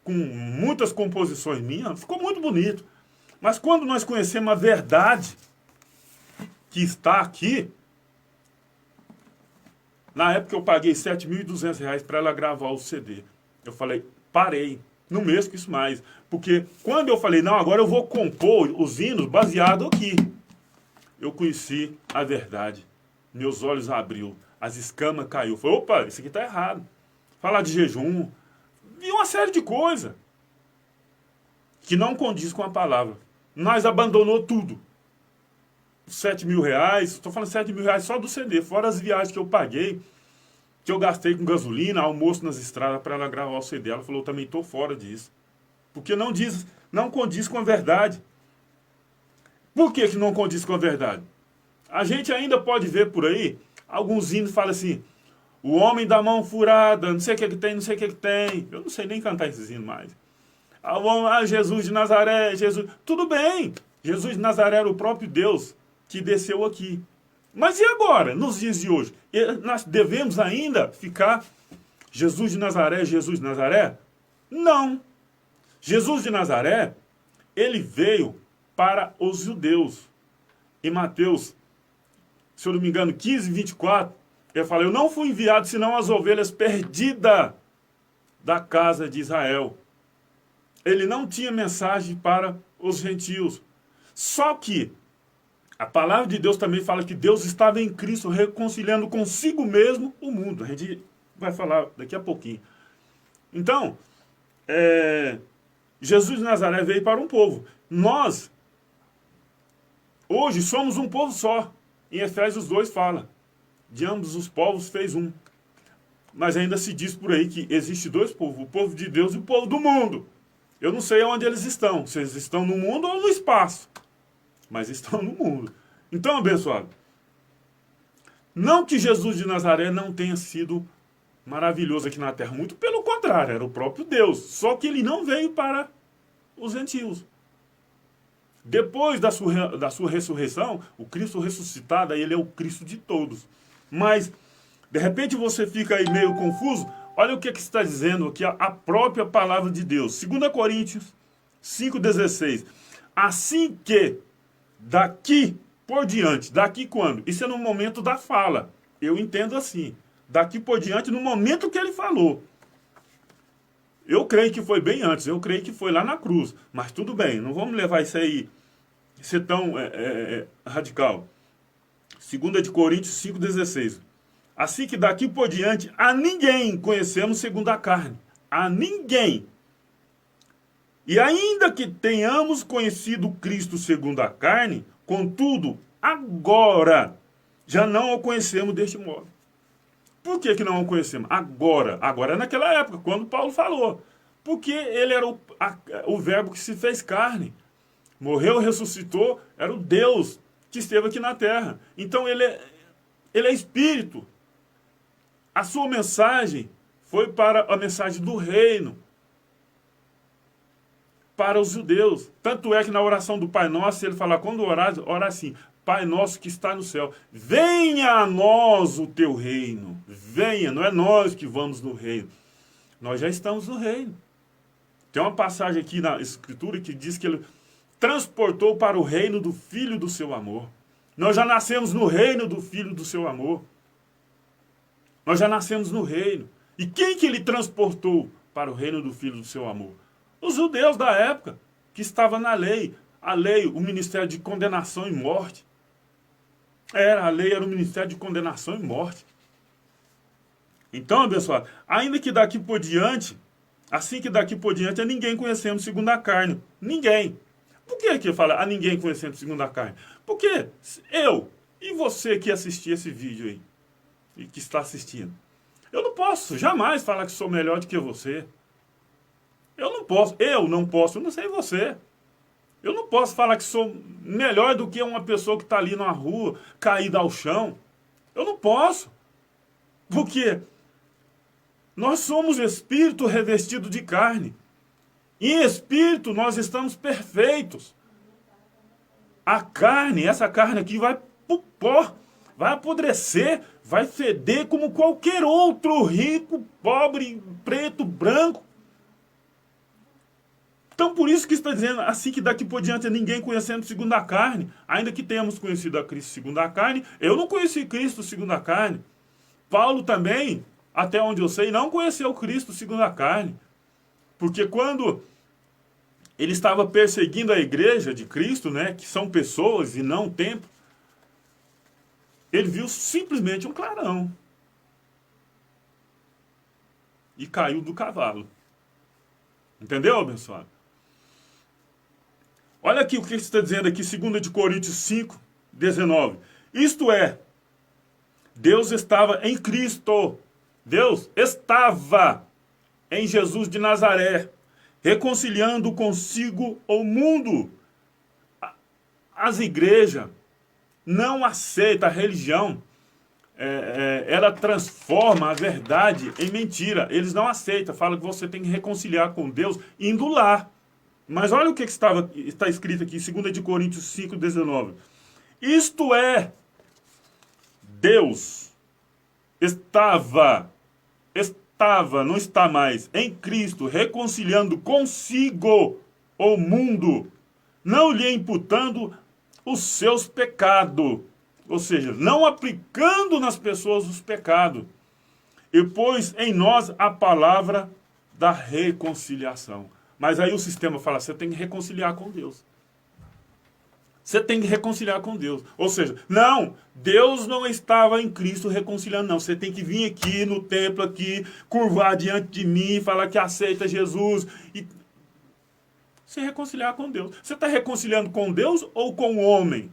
com muitas composições minhas, ficou muito bonito. Mas quando nós conhecemos a verdade que está aqui, na época eu paguei R$ 7.200 para ela gravar o CD. Eu falei, parei, não mexo com isso mais. Porque quando eu falei, não, agora eu vou compor os hinos baseado aqui, eu conheci a verdade. Meus olhos abriu, as escamas caiu. Falei, opa, isso aqui está errado. Falar de jejum, e uma série de coisas que não condiz com a palavra. Nós abandonou tudo. R$7.000, estou falando R$7.000 só do CD, fora as viagens que eu paguei, que eu gastei com gasolina, almoço nas estradas para ela gravar o CD. Ela falou, também estou fora disso. Porque não condiz com a verdade. Por que não condiz com a verdade? A gente ainda pode ver por aí, alguns hinos falam assim, o homem da mão furada, não sei o que tem, não sei o que tem. Eu não sei nem cantar esses hinos mais. Jesus de Nazaré, Jesus... Tudo bem, Jesus de Nazaré era o próprio Deus que desceu aqui. Mas e agora, nos dias de hoje? Nós devemos ainda ficar Jesus de Nazaré, Jesus de Nazaré? Não. Jesus de Nazaré, ele veio para os judeus. Em Mateus, se eu não me engano, 15:24, ele fala, eu não fui enviado senão as ovelhas perdidas da casa de Israel. Ele não tinha mensagem para os gentios. Só que a palavra de Deus também fala que Deus estava em Cristo reconciliando consigo mesmo o mundo. A gente vai falar daqui a pouquinho. Então, Jesus de Nazaré veio para um povo. Nós, hoje, somos um povo só. Em Efésios 2 fala, de ambos os povos fez um. Mas ainda se diz por aí que existe dois povos, o povo de Deus e o povo do mundo. Eu não sei onde eles estão, se eles estão no mundo ou no espaço. Mas estão no mundo. Então, abençoado, não que Jesus de Nazaré não tenha sido maravilhoso aqui na terra, muito pelo contrário, era o próprio Deus. Só que ele não veio para os gentios. Depois da sua ressurreição, o Cristo ressuscitado, ele é o Cristo de todos. Mas, de repente você fica aí meio confuso. Olha o que está dizendo aqui a própria palavra de Deus. 2 Coríntios 5,16. Assim que, daqui por diante, daqui quando? Isso é no momento da fala. Eu entendo assim. Daqui por diante, no momento que ele falou. Eu creio que foi bem antes, eu creio que foi lá na cruz. Mas tudo bem, não vamos levar isso aí, ser tão radical. 2 de Coríntios 5,16. Assim que daqui por diante, a ninguém conhecemos segundo a carne. A ninguém. E ainda que tenhamos conhecido Cristo segundo a carne, contudo, agora, já não o conhecemos deste modo. Por que não o conhecemos? Agora. Agora é naquela época, quando Paulo falou. Porque ele era o verbo que se fez carne. Morreu, ressuscitou, era o Deus que esteve aqui na terra. Então ele é espírito. A sua mensagem foi para a mensagem do reino. Para os judeus. Tanto é que na oração do Pai Nosso, ele fala, quando orar, ora assim, Pai Nosso que está no céu, venha a nós o teu reino. Venha, não é nós que vamos no reino. Nós já estamos no reino. Tem uma passagem aqui na Escritura que diz que ele transportou para o reino do Filho do seu amor. Nós já nascemos no reino do Filho do seu amor. Nós já nascemos no reino. E quem que ele transportou para o reino do Filho do seu amor? Os judeus da época, que estavam na lei. A lei, o ministério de condenação e morte. A lei era o ministério de condenação e morte. Então, abençoado, ainda que daqui por diante, assim que daqui por diante, a ninguém conhecemos segundo a carne. Ninguém. Por que aqui fala a ninguém conhecemos segundo a carne? Porque eu e você que assistiu esse vídeo aí, e que está assistindo, eu não posso jamais falar que sou melhor do que você. Eu não sei você. Eu não posso falar que sou melhor do que uma pessoa que está ali na rua, caída ao chão. Eu não posso. Porque nós somos espírito revestido de carne. E em espírito nós estamos perfeitos. A carne, essa carne aqui vai pro pó, vai apodrecer, vai feder como qualquer outro rico, pobre, preto, branco. Então, por isso que está dizendo, assim que daqui por diante ninguém conhecendo segundo a carne, ainda que tenhamos conhecido a Cristo segundo a carne, eu não conheci Cristo segundo a carne. Paulo também, até onde eu sei, não conheceu Cristo segundo a carne. Porque quando ele estava perseguindo a igreja de Cristo, né, que são pessoas e não templo, ele viu simplesmente um clarão. E caiu do cavalo. Entendeu, abençoado? Olha aqui o que está dizendo aqui, 2 de Coríntios 5, 19. Isto é, Deus estava em Cristo. Deus estava em Jesus de Nazaré, reconciliando consigo o mundo. As igrejas não aceitam a religião. Ela transforma a verdade em mentira. Eles não aceitam. Fala que você tem que reconciliar com Deus indo lá. Mas olha o que está escrito aqui, 2 de Coríntios 5, 19. Isto é, Deus estava, não está mais, em Cristo, reconciliando consigo o mundo, não lhe imputando os seus pecados. Ou seja, não aplicando nas pessoas os pecados. E pôs em nós a palavra da reconciliação. Mas aí o sistema fala, você tem que reconciliar com Deus. Você tem que reconciliar com Deus. Ou seja, não, Deus não estava em Cristo reconciliando, não. Você tem que vir aqui no templo, aqui, curvar diante de mim, falar que aceita Jesus. E se reconciliar com Deus. Você está reconciliando com Deus ou com o homem?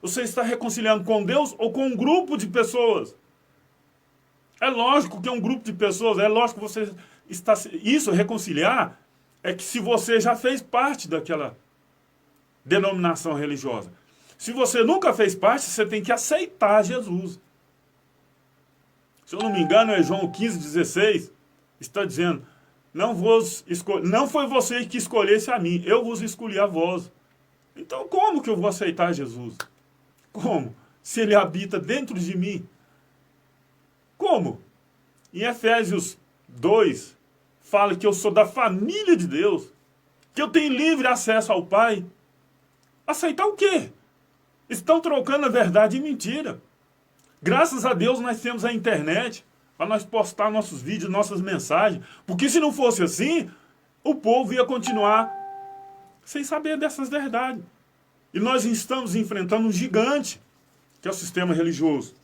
Você está reconciliando com Deus ou com um grupo de pessoas? É lógico que é um grupo de pessoas, é lógico que você está... Isso, reconciliar, é que se você já fez parte daquela denominação religiosa. Se você nunca fez parte, você tem que aceitar Jesus. Se eu não me engano, é João 15,16, está dizendo, não foi você que escolhesse a mim, eu vos escolhi a vós. Então como que eu vou aceitar Jesus? Como? Se ele habita dentro de mim. Como? Em Efésios 2, fala que eu sou da família de Deus, que eu tenho livre acesso ao Pai. Aceitar o quê? Estão trocando a verdade em mentira. Graças a Deus nós temos a internet para nós postar nossos vídeos, nossas mensagens. Porque se não fosse assim, o povo ia continuar sem saber dessas verdades. E nós estamos enfrentando um gigante, que é o sistema religioso.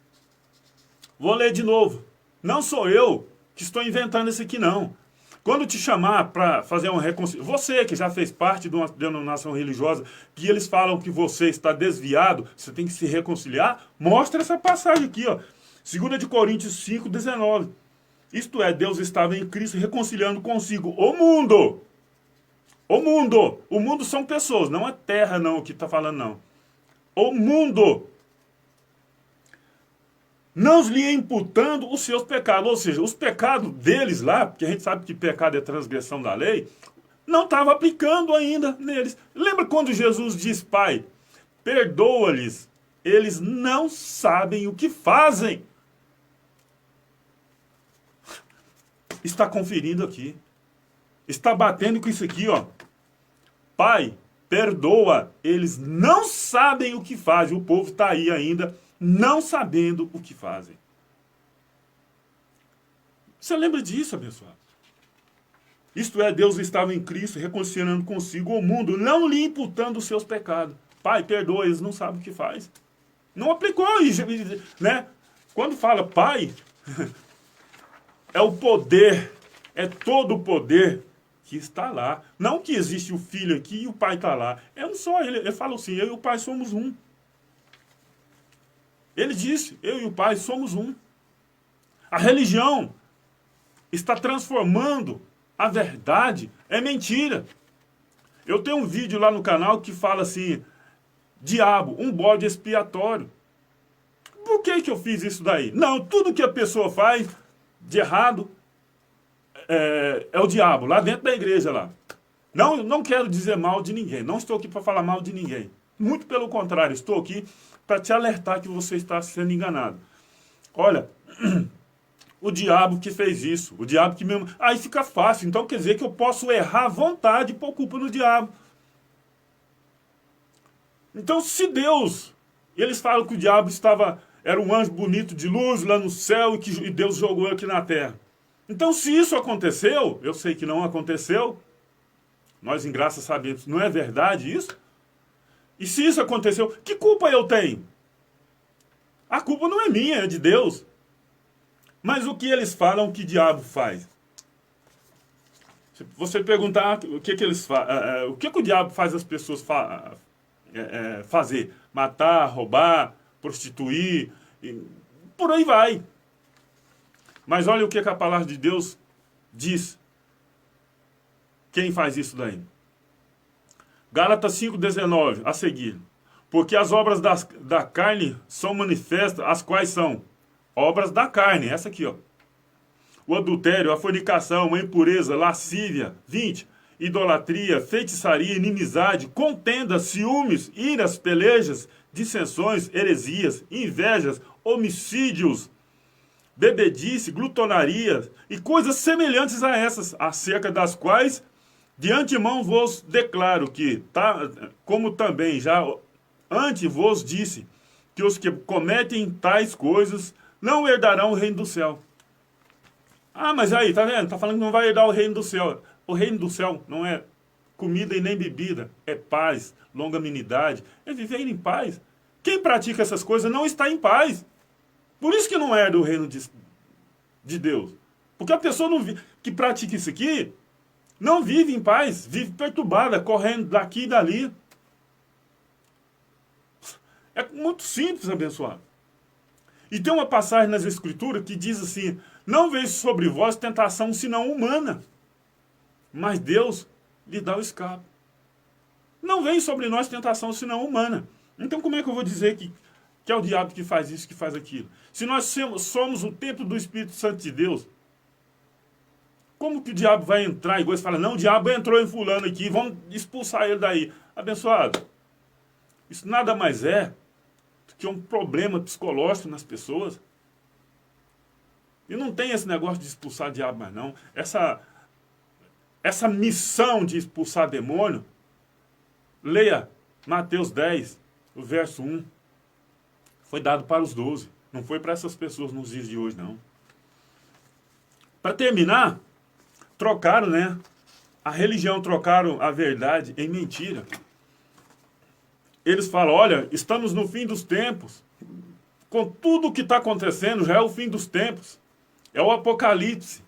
Vou ler de novo. Não sou eu que estou inventando isso aqui, não. Quando te chamar para fazer uma reconciliação, você que já fez parte de uma denominação religiosa, que eles falam que você está desviado, você tem que se reconciliar, mostra essa passagem aqui, ó. 2 de Coríntios 5, 19. Isto é, Deus estava em Cristo reconciliando consigo o mundo. O mundo. O mundo são pessoas, não é terra não que está falando não. O mundo. Não lhe imputando os seus pecados. Ou seja, os pecados deles lá, porque a gente sabe que pecado é transgressão da lei, não estava aplicando ainda neles. Lembra quando Jesus diz, Pai, perdoa-lhes, eles não sabem o que fazem. Está conferindo aqui. Está batendo com isso aqui, ó. Pai, perdoa, eles não sabem o que fazem. O povo está aí ainda, não sabendo o que fazem. Você lembra disso, abençoado? Isto é, Deus estava em Cristo, reconciliando consigo o mundo, não lhe imputando os seus pecados. Pai, perdoa, eles não sabem o que faz. Não aplicou, né? Quando fala Pai, é o poder, é todo o poder que está lá. Não que existe o Filho aqui e o Pai está lá. É um só, ele fala assim, eu e o Pai somos um. Ele disse, eu e o Pai somos um. A religião está transformando a verdade em mentira. Eu tenho um vídeo lá no canal que fala assim, diabo, um bode expiatório. Por que eu fiz isso daí? Não, tudo que a pessoa faz de errado é o diabo, lá dentro da igreja lá. Não quero dizer mal de ninguém, não estou aqui para falar mal de ninguém. Muito pelo contrário, estou aqui para te alertar que você está sendo enganado. Olha, o diabo que fez isso, o diabo que mesmo... Aí fica fácil, então quer dizer que eu posso errar à vontade por culpa do diabo. Então se Deus, eles falam que o diabo era um anjo bonito de luz lá no céu e que Deus jogou aqui na terra. Então se isso aconteceu, eu sei que não aconteceu, nós em graça sabemos, não é verdade isso? E se isso aconteceu, que culpa eu tenho? A culpa não é minha, é de Deus. Mas o que eles falam, que o diabo faz? Se você perguntar o que eles o que o diabo faz as pessoas fazer. Matar, roubar, prostituir, por aí vai. Mas olha o que a palavra de Deus diz. Quem faz isso daí? Gálatas 5,19, a seguir. Porque as obras da carne são manifestas, as quais são obras da carne. Essa aqui, ó. O adultério, a fornicação, a impureza, lascívia. 20. Idolatria, feitiçaria, inimizade, contenda, ciúmes, iras, pelejas, dissensões, heresias, invejas, homicídios, bebedice, glutonaria e coisas semelhantes a essas, acerca das quais de antemão vos declaro que, como também já antes vos disse, que os que cometem tais coisas não herdarão o reino do céu. Ah, mas aí, tá vendo? Tá falando que não vai herdar o reino do céu. O reino do céu não é comida e nem bebida, é paz, longanimidade, é viver em paz. Quem pratica essas coisas não está em paz. Por isso que não herda o reino de Deus. Porque a pessoa que pratica isso aqui não vive em paz, vive perturbada, correndo daqui e dali. É muito simples, abençoado. E tem uma passagem nas Escrituras que diz assim: não vejo sobre vós tentação senão humana, mas Deus lhe dá o escape. Não vem sobre nós tentação senão humana. Então como é que eu vou dizer que é o diabo que faz isso, que faz aquilo? Se nós somos o templo do Espírito Santo de Deus, como que o diabo vai entrar igual você fala, não, o diabo entrou em fulano aqui, vamos expulsar ele daí. Abençoado, isso nada mais é do que um problema psicológico nas pessoas. E não tem esse negócio de expulsar o diabo mais não. Essa missão de expulsar demônio, leia Mateus 10, o verso 1. Foi dado para os 12. Não foi para essas pessoas nos dias de hoje, não. Para terminar, trocaram, né? A religião, trocaram a verdade em mentira. Eles falam, olha, estamos no fim dos tempos. Com tudo o que está acontecendo, já é o fim dos tempos. É o apocalipse.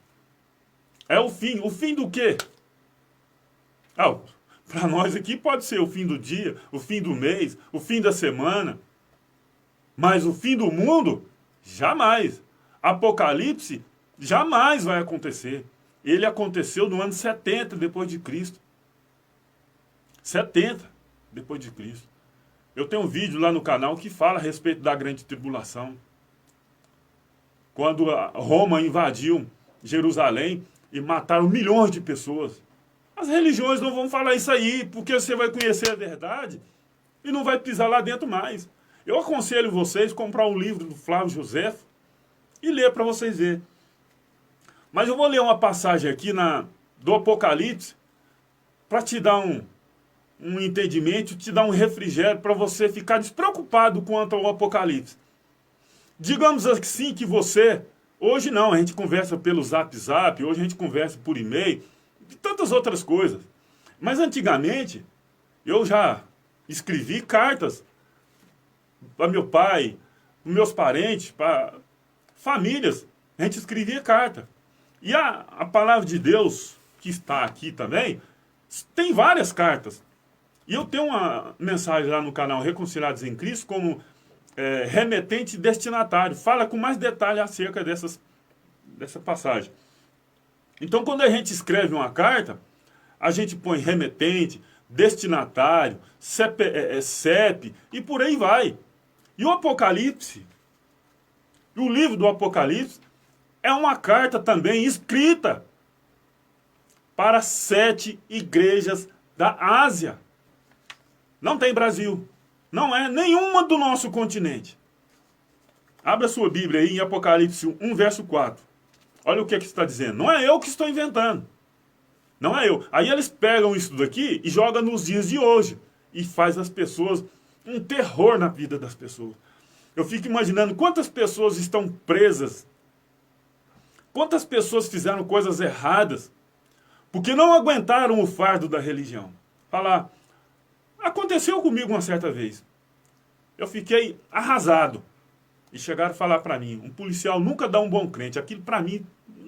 É o fim. O fim do quê? Para nós aqui pode ser o fim do dia, o fim do mês, o fim da semana. Mas o fim do mundo, jamais. Apocalipse, jamais vai acontecer. Ele aconteceu no ano 70 depois de Cristo. 70 depois de Cristo. Eu tenho um vídeo lá no canal que fala a respeito da grande tribulação. Quando Roma invadiu Jerusalém e mataram milhões de pessoas. As religiões não vão falar isso aí, porque você vai conhecer a verdade e não vai pisar lá dentro mais. Eu aconselho vocês a comprar um livro do Flávio Joséfo e ler para vocês verem. Mas eu vou ler uma passagem aqui do Apocalipse para te dar um entendimento, te dar um refrigério para você ficar despreocupado quanto ao Apocalipse. Digamos assim que você, hoje não, a gente conversa pelo Zap, hoje a gente conversa por e-mail, e tantas outras coisas. Mas antigamente, eu já escrevi cartas para meu pai, para meus parentes, para famílias. A gente escrevia carta. E a palavra de Deus, que está aqui também, tem várias cartas. E eu tenho uma mensagem lá no canal Reconciliados em Cristo como remetente e destinatário. Fala com mais detalhe acerca dessa passagem. Então, quando a gente escreve uma carta, a gente põe remetente, destinatário, CEP e por aí vai. E o Apocalipse, o livro do Apocalipse, é uma carta também escrita para 7 igrejas da Ásia. Não tem Brasil. Não é nenhuma do nosso continente. Abra sua Bíblia aí em Apocalipse 1, verso 4. Olha o que está dizendo. Não é eu que estou inventando. Não é eu. Aí eles pegam isso daqui e jogam nos dias de hoje. E faz as pessoas um terror na vida das pessoas. Eu fico imaginando quantas pessoas estão presas. Quantas pessoas fizeram coisas erradas porque não aguentaram o fardo da religião. Falar, aconteceu comigo uma certa vez. Eu fiquei arrasado. E chegaram a falar para mim, um policial nunca dá um bom crente. Aquilo para mim,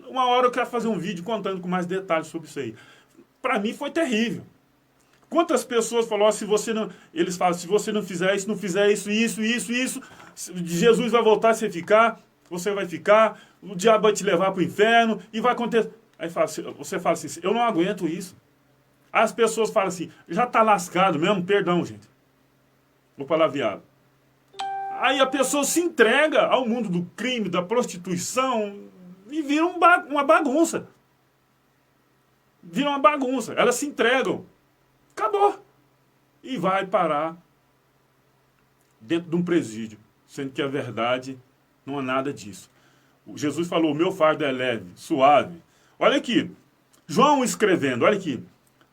uma hora eu quero fazer um vídeo contando com mais detalhes sobre isso aí. Para mim foi terrível. Quantas pessoas falam, se você não, eles falam, se você não fizer isso, Jesus vai voltar a você vai ficar, o diabo vai te levar para o inferno e vai acontecer. Aí você fala assim, eu não aguento isso. As pessoas falam assim, já está lascado mesmo, perdão, gente. Vou palavreado. Aí a pessoa se entrega ao mundo do crime, da prostituição e vira uma bagunça. Vira uma bagunça. Elas se entregam. Acabou. E vai parar dentro de um presídio, sendo que a verdade não é nada disso. Jesus falou, meu fardo é leve, suave. Olha aqui, João escrevendo, olha aqui.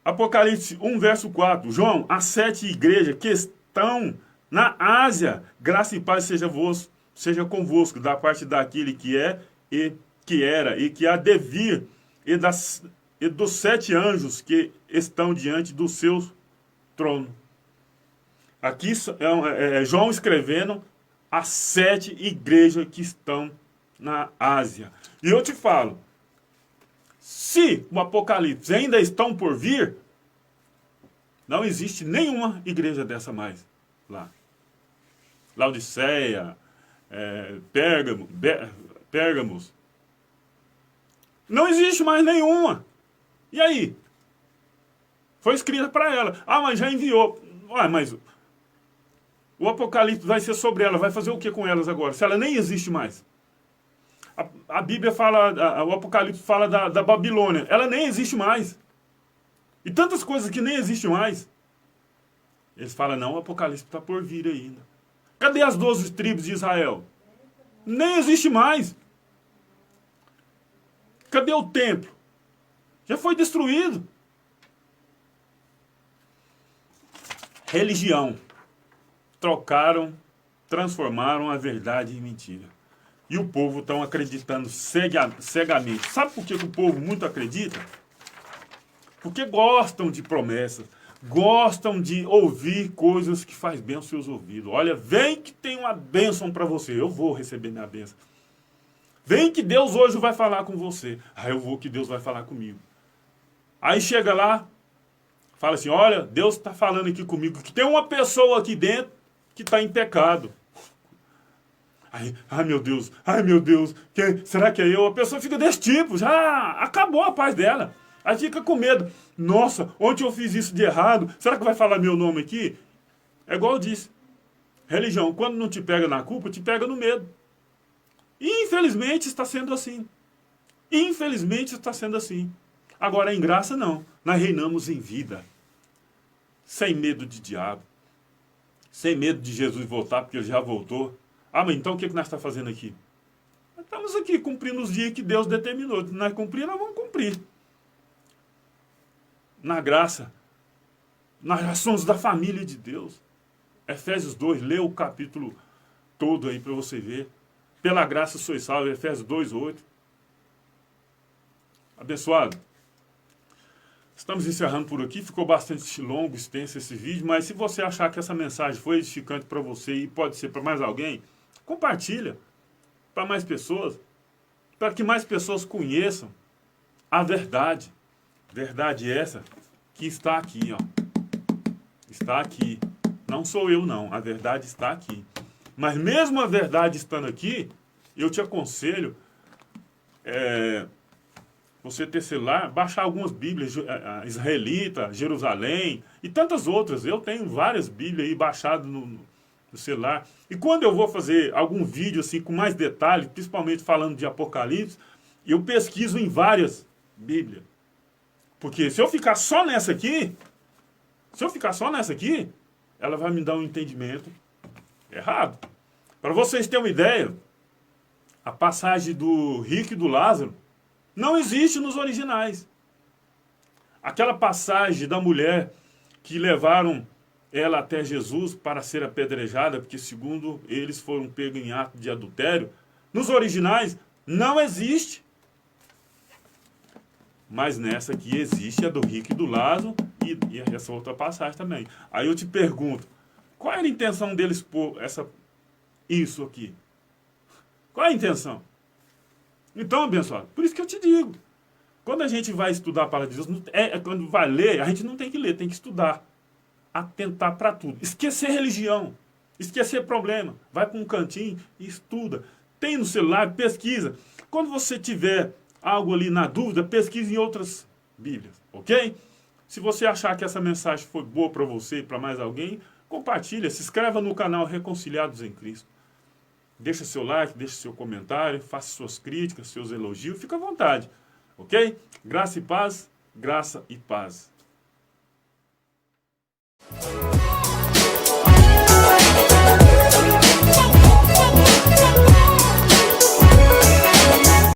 Apocalipse 1, verso 4. João, as 7 igrejas que estão na Ásia, graça e paz seja convosco, da parte daquele que é, e que era, e que há de vir, e dos 7 anjos que estão diante do seu trono. Aqui é João escrevendo as 7 igrejas que estão na Ásia. E eu te falo, se o Apocalipse ainda estão por vir, não existe nenhuma igreja dessa mais lá. Laodiceia, Pérgamos. Não existe mais nenhuma. E aí? Foi escrita para ela. Ah, mas já enviou. Ué, mas o Apocalipse vai ser sobre ela. Vai fazer o que com elas agora? Se ela nem existe mais. A Bíblia fala, o Apocalipse fala da Babilônia. Ela nem existe mais. E tantas coisas que nem existem mais. Eles falam, não, o Apocalipse está por vir ainda. Cadê as 12 tribos de Israel? Nem existe mais. Cadê o templo? Já foi destruído. Religião. Transformaram a verdade em mentira. E o povo estão acreditando cegamente. Sabe por que o povo muito acredita? Porque gostam de promessas. Gostam de ouvir coisas que faz bem aos seus ouvidos. Olha, vem que tem uma bênção para você. Eu vou receber minha bênção. Vem que Deus hoje vai falar com você. Ah, eu vou que Deus vai falar comigo. Aí chega lá, fala assim, olha, Deus está falando aqui comigo que tem uma pessoa aqui dentro que está em pecado. Aí, ai meu Deus, será que é eu? A pessoa fica desse tipo, já acabou a paz dela. Aí fica com medo. Nossa, ontem eu fiz isso de errado. Será que vai falar meu nome aqui? É igual eu disse. Religião, quando não te pega na culpa, te pega no medo. E infelizmente está sendo assim. Infelizmente está sendo assim. Agora em graça não. Nós reinamos em vida. Sem medo de diabo. Sem medo de Jesus voltar, porque ele já voltou. Ah, mas então o que nós estamos fazendo aqui? Nós estamos aqui cumprindo os dias que Deus determinou. Se nós cumprir, nós vamos cumprir. Na graça, nós já somos da família de Deus. Efésios 2, lê o capítulo todo aí para você ver. Pela graça sois salvos, Efésios 2, 8. Abençoado. Estamos encerrando por aqui, ficou bastante longo, extenso esse vídeo, mas se você achar que essa mensagem foi edificante para você e pode ser para mais alguém, compartilha para mais pessoas, para que mais pessoas conheçam a verdade. Verdade essa que está aqui, ó. Está aqui. Não sou eu, não. A verdade está aqui. Mas mesmo a verdade estando aqui, eu te aconselho, você ter celular, baixar algumas Bíblias, Israelita, Jerusalém e tantas outras. Eu tenho várias Bíblias aí baixadas no celular. E quando eu vou fazer algum vídeo assim com mais detalhes, principalmente falando de Apocalipse, eu pesquiso em várias Bíblias. Porque se eu ficar só nessa aqui, ela vai me dar um entendimento errado. Para vocês terem uma ideia, a passagem do rico e do Lázaro não existe nos originais. Aquela passagem da mulher que levaram ela até Jesus para ser apedrejada, porque segundo eles foram pegos em ato de adultério, nos originais não existe. Mas nessa aqui existe a do rico e do Lázaro e essa outra passagem também. Aí eu te pergunto, qual era a intenção deles pôr isso aqui? Qual é a intenção? Então, abençoado, por isso que eu te digo, Quando a gente vai estudar a palavra de Deus, quando vai ler, a gente não tem que ler, tem que estudar. Atentar para tudo. Esquecer religião. Esquecer problema. Vai para um cantinho e estuda. Tem no celular, pesquisa. Quando você tiver algo ali na dúvida, pesquise em outras Bíblias, ok? Se você achar que essa mensagem foi boa para você e para mais alguém, compartilha, se inscreva no canal Reconciliados em Cristo. Deixa seu like, deixa seu comentário, faça suas críticas, seus elogios, fica à vontade, ok? Graça e paz, graça e paz.